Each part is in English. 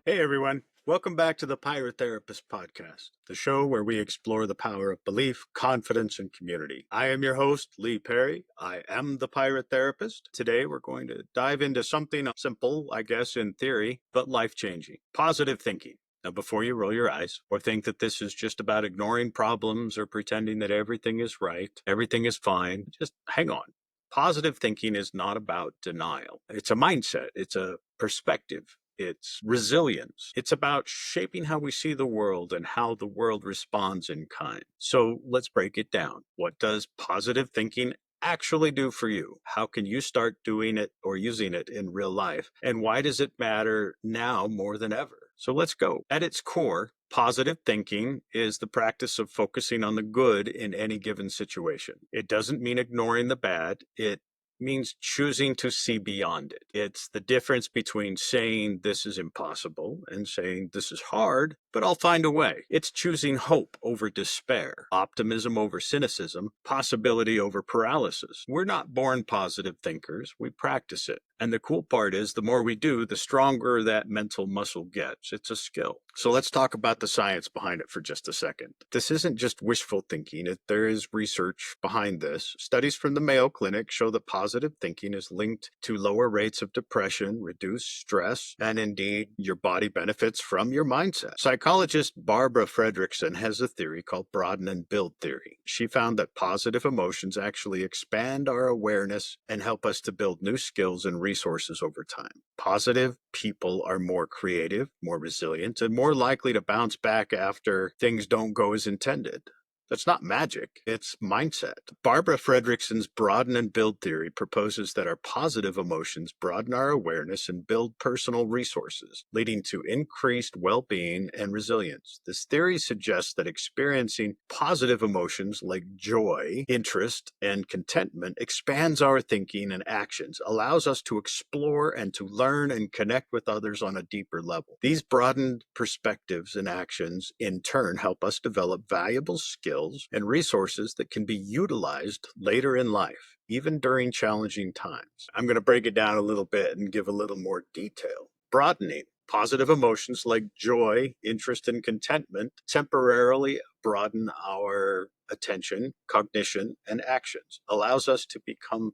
Hey everyone, welcome back to the Pirate Therapist Podcast, the show where we explore the power of belief, confidence, and community. I am your host, Lee Perry. I am the Pirate Therapist. Today we're going to dive into something simple, I guess, in theory, but life-changing: positive thinking. Now, before you roll your eyes or think that this is just about ignoring problems or pretending that everything is right, everything is fine, just hang on. Positive thinking is not about denial. It's a mindset. It's a perspective. It's resilience. It's about shaping how we see the world and how the world responds in kind. So let's break it down. What does positive thinking actually do for you? How can you start doing it or using it in real life? And why does it matter now more than ever? So let's go. At its core, positive thinking is the practice of focusing on the good in any given situation. It doesn't mean ignoring the bad. It means choosing to see beyond it. It's the difference between saying this is impossible and saying this is hard, but I'll find a way. It's choosing hope over despair, optimism over cynicism, possibility over paralysis. We're not born positive thinkers, we practice it. And the cool part is the more we do, the stronger that mental muscle gets. It's a skill. So let's talk about the science behind it for just a second. This isn't just wishful thinking. There is research behind this. Studies from the Mayo Clinic show that positive thinking is linked to lower rates of depression, reduced stress, and indeed, your body benefits from your mindset. Psychologist Barbara Fredrickson has a theory called broaden and build theory. She found that positive emotions actually expand our awareness and help us to build new skills and resources over time. Positive people are more creative, more resilient, and more likely to bounce back after things don't go as intended. That's not magic, it's mindset. Barbara Fredrickson's broaden and build theory proposes that our positive emotions broaden our awareness and build personal resources, leading to increased well-being and resilience. This theory suggests that experiencing positive emotions like joy, interest, and contentment expands our thinking and actions, allows us to explore and to learn and connect with others on a deeper level. These broadened perspectives and actions, in turn, help us develop valuable skills and resources that can be utilized later in life, even during challenging times. I'm going to break it down a little bit and give a little more detail. Broadening. Positive emotions like joy, interest, and contentment temporarily broaden our attention, cognition, and actions, allows us to become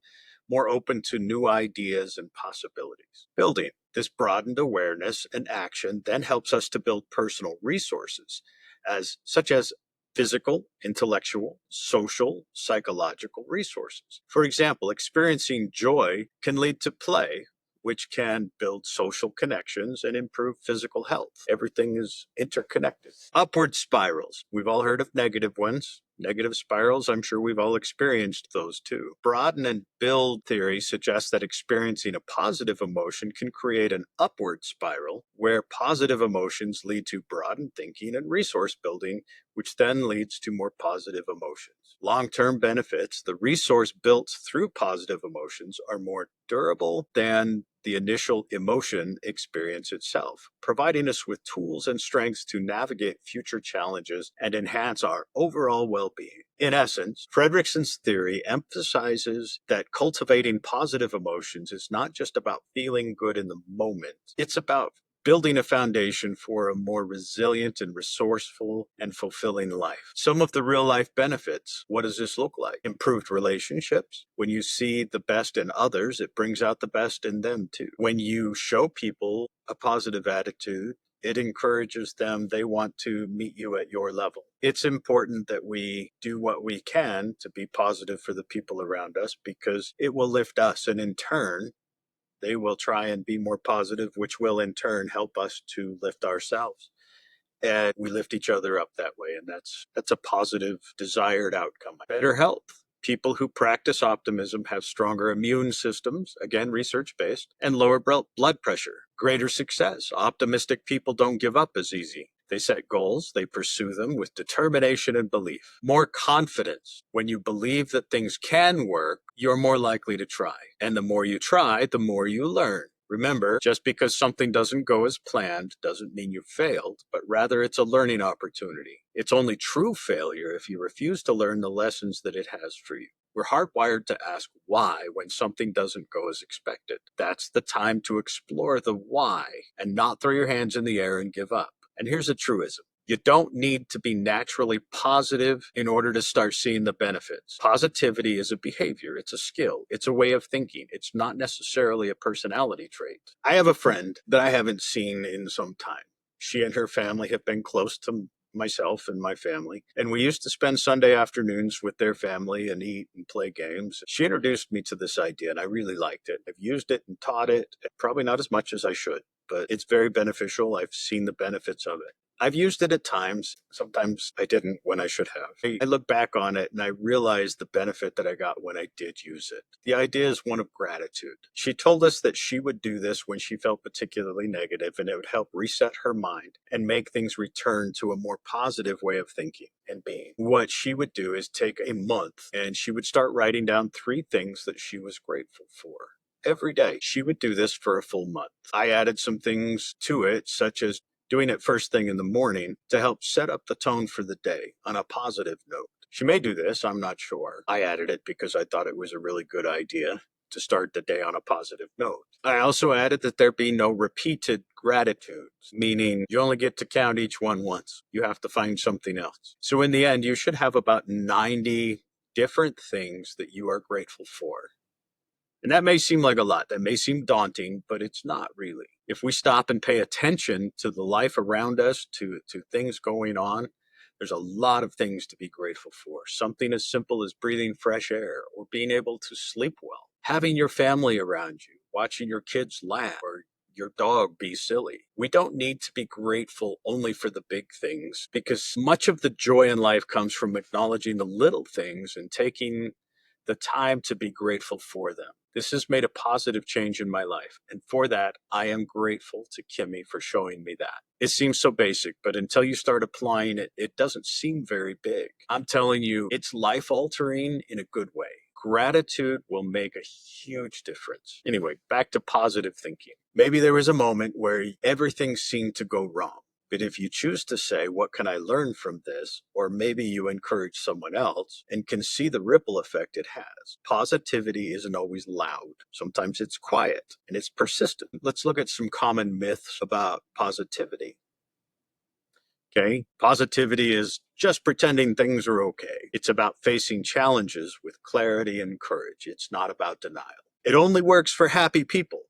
more open to new ideas and possibilities. Building. This broadened awareness and action then helps us to build personal resources, such as physical, intellectual, social, psychological resources. For example, experiencing joy can lead to play, which can build social connections and improve physical health. Everything is interconnected. Upward spirals. We've all heard of negative ones. Negative spirals, I'm sure we've all experienced those too. Broaden and build theory suggests that experiencing a positive emotion can create an upward spiral where positive emotions lead to broadened thinking and resource building, which then leads to more positive emotions. Long-term benefits: the resource built through positive emotions are more durable than the initial emotion experience itself, providing us with tools and strengths to navigate future challenges and enhance our overall well-being. In essence, Fredrickson's theory emphasizes that cultivating positive emotions is not just about feeling good in the moment. It's about building a foundation for a more resilient and resourceful and fulfilling life. Some of the real life benefits: what does this look like? Improved relationships. When you see the best in others, it brings out the best in them too. When you show people a positive attitude, it encourages them. They want to meet you at your level. It's important that we do what we can to be positive for the people around us, because it will lift us, and in turn, they will try and be more positive, which will in turn help us to lift ourselves. And we lift each other up that way. And that's a positive, desired outcome. Better health. People who practice optimism have stronger immune systems, again, research-based, and lower blood pressure. Greater success. Optimistic people don't give up as easy. They set goals, they pursue them with determination and belief. More confidence. When you believe that things can work, you're more likely to try. And the more you try, the more you learn. Remember, just because something doesn't go as planned doesn't mean you failed, but rather it's a learning opportunity. It's only true failure if you refuse to learn the lessons that it has for you. We're hardwired to ask why when something doesn't go as expected. That's the time to explore the why and not throw your hands in the air and give up. And here's a truism. You don't need to be naturally positive in order to start seeing the benefits. Positivity is a behavior, it's a skill, it's a way of thinking. It's not necessarily a personality trait. I have a friend that I haven't seen in some time. She and her family have been close to myself and my family, and we used to spend Sunday afternoons with their family and eat and play games. She introduced me to this idea and I really liked it. I've used it and taught it, probably not as much as I should, but it's very beneficial. I've seen the benefits of it. I've used it at times. Sometimes I didn't when I should have. I look back on it and I realize the benefit that I got when I did use it. The idea is one of gratitude. She told us that she would do this when she felt particularly negative, and it would help reset her mind and make things return to a more positive way of thinking and being. What she would do is take a month and she would start writing down 3 things that she was grateful for. Every day. She would do this for a full month. I added some things to it, such as doing it first thing in the morning to help set up the tone for the day on a positive note. She may do this, I'm not sure. I added it because I thought it was a really good idea to start the day on a positive note. I also added that there be no repeated gratitudes, meaning you only get to count each one once. You have to find something else. So in the end, you should have about 90 different things that you are grateful for. And that may seem like a lot, that may seem daunting, but it's not really. If we stop and pay attention to the life around us, to things going on, there's a lot of things to be grateful for. Something as simple as breathing fresh air or being able to sleep well, having your family around you, watching your kids laugh or your dog be silly. We don't need to be grateful only for the big things, because much of the joy in life comes from acknowledging the little things and taking the time to be grateful for them. This has made a positive change in my life, and for that, I am grateful to Kimmy for showing me that. It seems so basic, but until you start applying it, it doesn't seem very big. I'm telling you, it's life-altering in a good way. Gratitude will make a huge difference. Anyway, back to positive thinking. Maybe there was a moment where everything seemed to go wrong. But if you choose to say, what can I learn from this? Or maybe you encourage someone else and can see the ripple effect it has. Positivity isn't always loud. Sometimes it's quiet and it's persistent. Let's look at some common myths about positivity. Okay, positivity is just pretending things are okay. It's about facing challenges with clarity and courage. It's not about denial. It only works for happy people.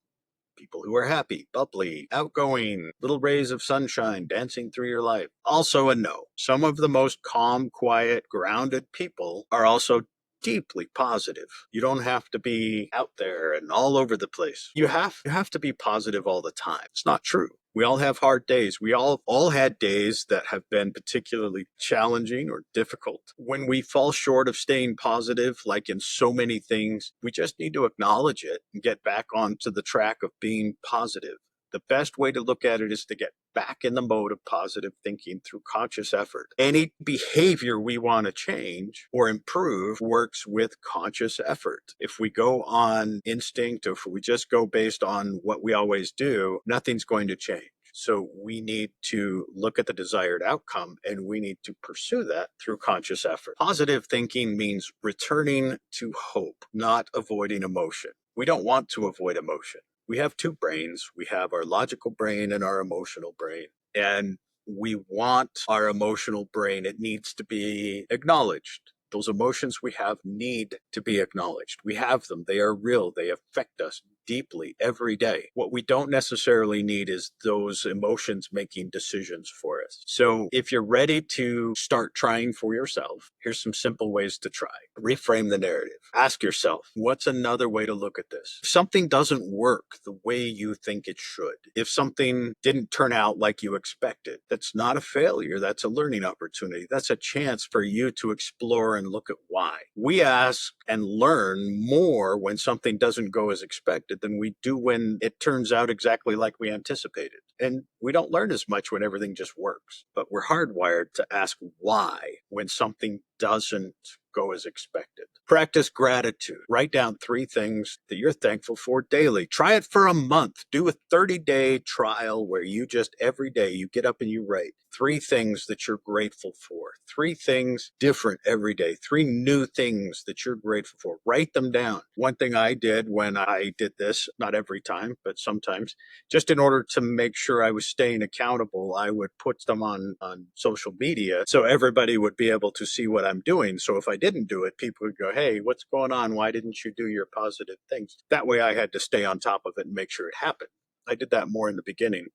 People who are happy, bubbly, outgoing, little rays of sunshine dancing through your life. Also a no. Some of the most calm, quiet, grounded people are also deeply positive. You don't have to be out there and all over the place. You have to be positive all the time. It's not true. We all have hard days. We all had days that have been particularly challenging or difficult. When we fall short of staying positive, like in so many things, we just need to acknowledge it and get back onto the track of being positive. The best way to look at it is to get back in the mode of positive thinking through conscious effort. Any behavior we want to change or improve works with conscious effort. If we go on instinct, or if we just go based on what we always do, nothing's going to change. So we need to look at the desired outcome and we need to pursue that through conscious effort. Positive thinking means returning to hope, not avoiding emotion. We don't want to avoid emotion. We have 2 brains. We have our logical brain and our emotional brain. And we want our emotional brain, it needs to be acknowledged. Those emotions we have need to be acknowledged. We have them. They are real. They affect us deeply every day. What we don't necessarily need is those emotions making decisions for us. So if you're ready to start trying for yourself, here's some simple ways to try. Reframe the narrative. Ask yourself, what's another way to look at this? If something doesn't work the way you think it should, if something didn't turn out like you expected, that's not a failure. That's a learning opportunity. That's a chance for you to explore and look at why. We ask and learn more when something doesn't go as expected than we do when it turns out exactly like we anticipated. And we don't learn as much when everything just works. But we're hardwired to ask why when something doesn't go as expected. Practice gratitude. Write down 3 things that you're thankful for daily. Try it for a month. Do a 30-day trial where you just every day you get up and you write 3 things that you're grateful for. 3 things different every day. 3 new things that you're grateful for. Write them down. One thing I did when I did this, not every time, but sometimes, just in order to make sure I was staying accountable, I would put them on social media so everybody would be able to see what I'm doing. So if I didn't do it, people would go, hey, what's going on? Why didn't you do your positive things? That way I had to stay on top of it and make sure it happened. I did that more in the beginning,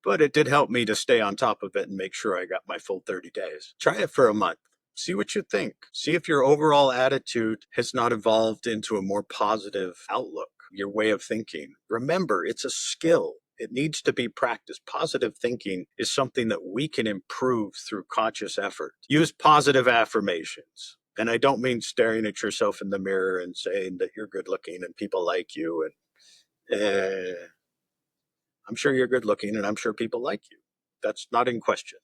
but it did help me to stay on top of it and make sure I got my full 30 days. Try it for a month. See what you think. See if your overall attitude has not evolved into a more positive outlook, your way of thinking. Remember, it's a skill. It needs to be practiced. Positive thinking is something that we can improve through conscious effort. Use positive affirmations. And I don't mean staring at yourself in the mirror and saying that you're good looking and people like you. And I'm sure you're good looking and I'm sure people like you. That's not in question.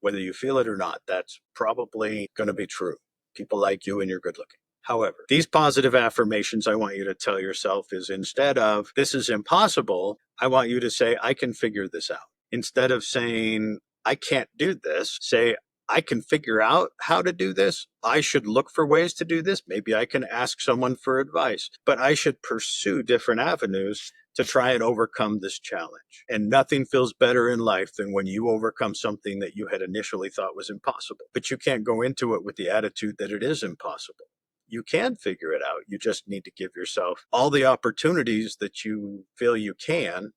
Whether you feel it or not, that's probably going to be true. People like you and you're good looking. However, these positive affirmations I want you to tell yourself is, instead of this is impossible, I want you to say, I can figure this out. Instead of saying, I can't do this, say, I can figure out how to do this. I should look for ways to do this. Maybe I can ask someone for advice, but I should pursue different avenues to try and overcome this challenge. And nothing feels better in life than when you overcome something that you had initially thought was impossible. But you can't go into it with the attitude that it is impossible. You can figure it out. You just need to give yourself all the opportunities that you feel you can.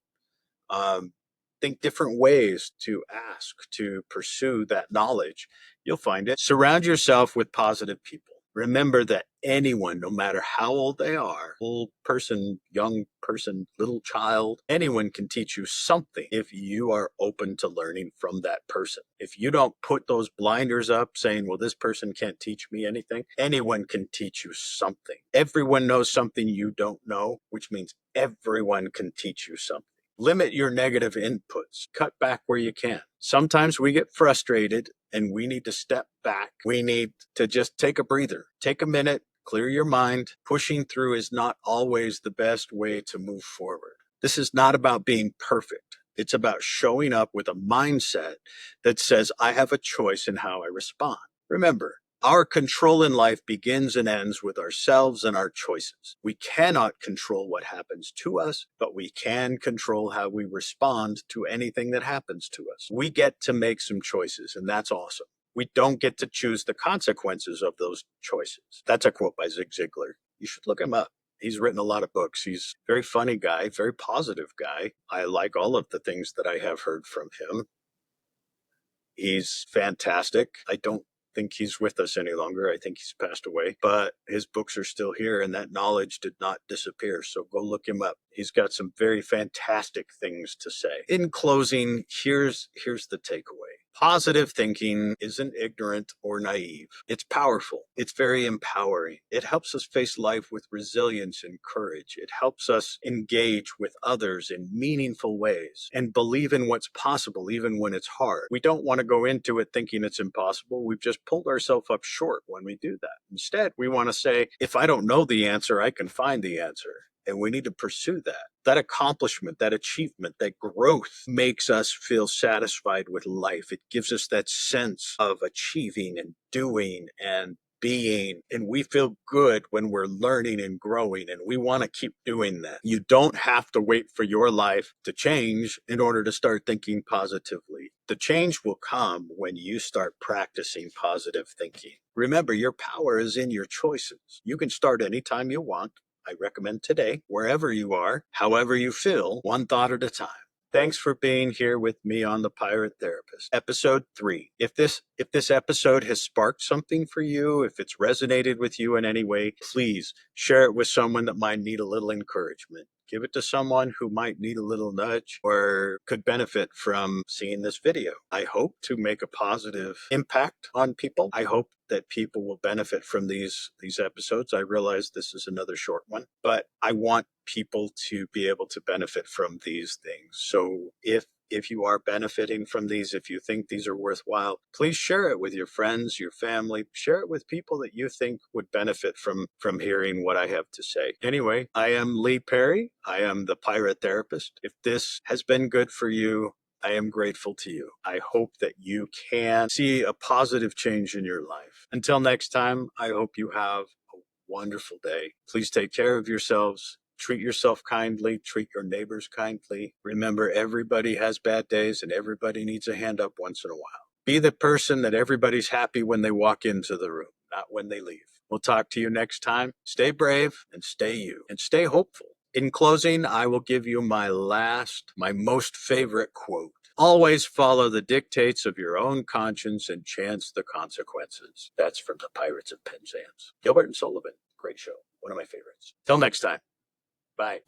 Think different ways to ask, to pursue that knowledge. You'll find it. Surround yourself with positive people. Remember that anyone, no matter how old they are, old person, young person, little child, anyone can teach you something if you are open to learning from that person. If you don't put those blinders up saying, well, this person can't teach me anything, anyone can teach you something. Everyone knows something you don't know, which means everyone can teach you something. Limit your negative inputs. Cut back where you can. Sometimes we get frustrated and we need to step back. We need to just take a breather, take a minute, clear your mind. Pushing through is not always the best way to move forward. This is not about being perfect. It's about showing up with a mindset that says, I have a choice in how I respond. Remember, our control in life begins and ends with ourselves and our choices. We cannot control what happens to us, but we can control how we respond to anything that happens to us. We get to make some choices, and that's awesome. We don't get to choose the consequences of those choices. That's a quote by Zig Ziglar. You should look him up. He's written a lot of books. He's a very funny guy, very positive guy. I like all of the things that I have heard from him. He's fantastic. I don't think he's with us any longer. I think he's passed away, but his books are still here and that knowledge did not disappear. So go look him up. He's got some very fantastic things to say. In closing, here's the takeaway. Positive thinking isn't ignorant or naive. It's powerful. It's very empowering. It helps us face life with resilience and courage. It helps us engage with others in meaningful ways and believe in what's possible even when it's hard. We don't want to go into it thinking it's impossible. We've just pulled ourselves up short when we do that. Instead, we want to say, if I don't know the answer, I can find the answer. And we need to pursue that. That accomplishment, that achievement, that growth makes us feel satisfied with life. It gives us that sense of achieving and doing and being. And we feel good when we're learning and growing. And we want to keep doing that. You don't have to wait for your life to change in order to start thinking positively. The change will come when you start practicing positive thinking. Remember, your power is in your choices. You can start anytime you want. I recommend today, wherever you are, however you feel, one thought at a time. Thanks for being here with me on The Pirate Therapist, episode 3. If this episode has sparked something for you, if it's resonated with you in any way, please share it with someone that might need a little encouragement. Give it to someone who might need a little nudge or could benefit from seeing this video. I hope to make a positive impact on people. I hope that people will benefit from these episodes. I realize this is another short one, but I want people to be able to benefit from these things. So if if you are benefiting from these, if you think these are worthwhile, please share it with your friends, your family, share it with people that you think would benefit from hearing what I have to say. Anyway, I am Lee Perry. I am the Pirate Therapist. If this has been good for you, I am grateful to you. I hope that you can see a positive change in your life. Until next time, I hope you have a wonderful day. Please take care of yourselves. Treat yourself kindly. Treat your neighbors kindly. Remember, everybody has bad days and everybody needs a hand up once in a while. Be the person that everybody's happy when they walk into the room, not when they leave. We'll talk to you next time. Stay brave and stay you and stay hopeful. In closing, I will give you my most favorite quote. Always follow the dictates of your own conscience and chance the consequences. That's from the Pirates of Penzance. Gilbert and Sullivan, great show. One of my favorites. Till next time. Bye.